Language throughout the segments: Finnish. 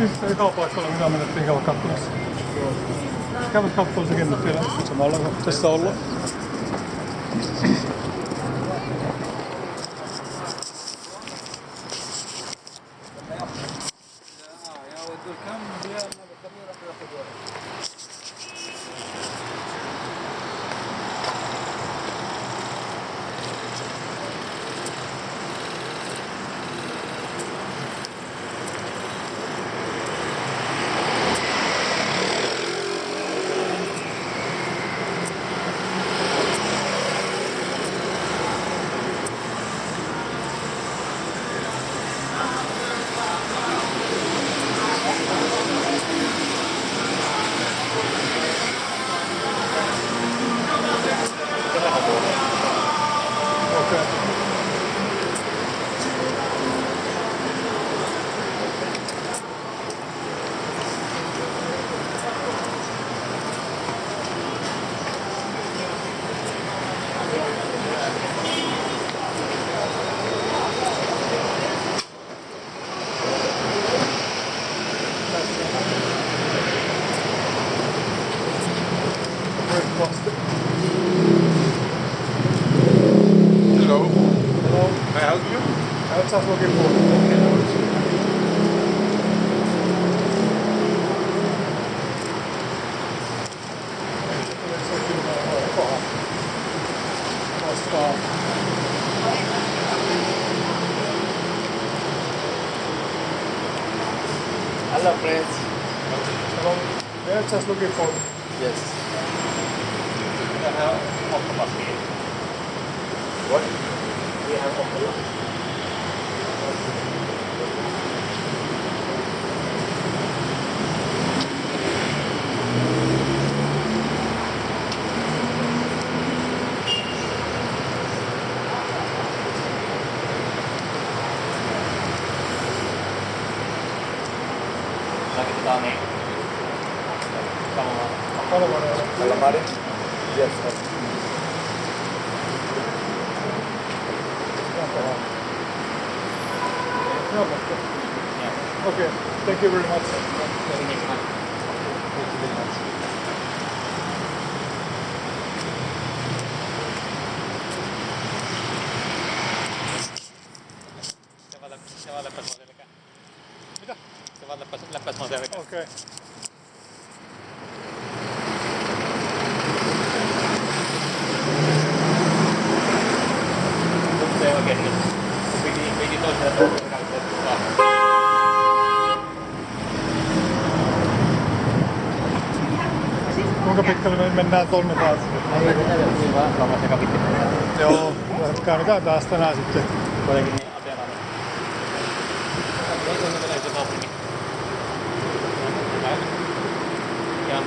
Siis ekalla paikalla mitä menettiin käydä katsomassa. Käydä katsomaan sekin nyt vielä samalla kun tässä ollaan. Hello. Hello. May I help you? I was just looking for Hello friends. Hello. We are just looking for Yes. We have octopus here. What? We have octopus. Rakitetaan niin. Calamari? Yes. Okay, thank you very much. Se vaan läppäs mun selkään. Mitä? Se vaan läppäs mun selkään. Okei. Se ei oikein niin. Piti toisella tavalla Kuinka pitkälle me mennään tonne taas? Ei vaan kauan se kapitti. Joo, käydään taas tänään sitten. Kuitenkin niin Atenalla. Ei tunnu se kaupunki. Ihan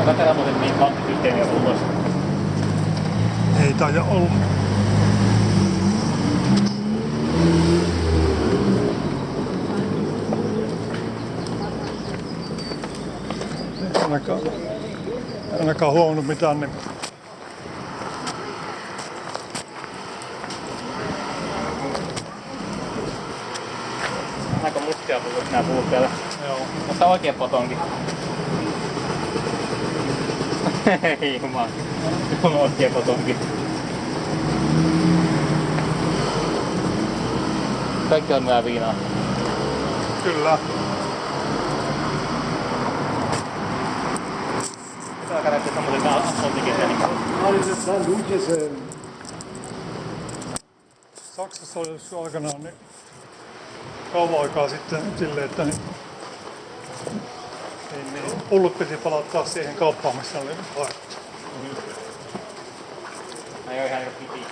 onko täällä muuten niin pankkisysteemiä ulos? Ei taida olla. Ainakaan huomannut mitään niin. Aika mustia puhut nää puut täällä. Joo. Mutta oikein potonkin. Ei jumala. Se on oikein potonkin. Kaikki on hyvää viinaa. Kyllä. Mitä aikaa näyttää semmoisen asfalttikentäni? Alles dann durch. Saksassa oli joskus aikanaan niin kauan aikaa sitten silleen, että niin pullut piti palauttaa siihen kauppaan, missä oli haettu. Ei oo ihan niinku piti.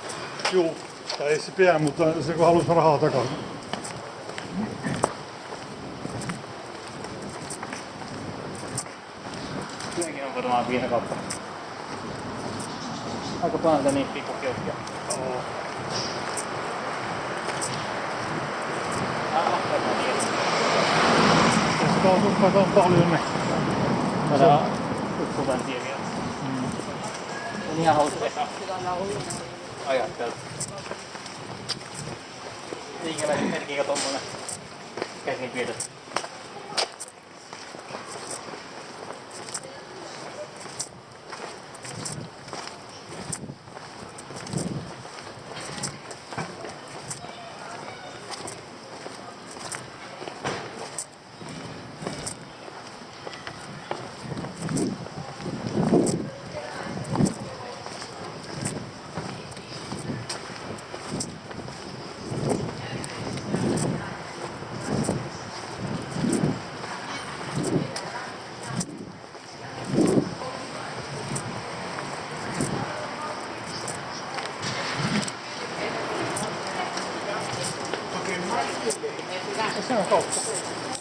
Juu, tai ei se pian, mutta se kun halusi rahaa takaisin. Siinäkin on varmaan viinakauppa. Aika paljon sitä niin pikkukioskia. Oo. Ja sitä asukkaita on paljon, niin Saadaan yksi tie vielä. On ihan hauska ajattelu. Liikeläisen merkikä tommonen käsinpietos. se on kauppa.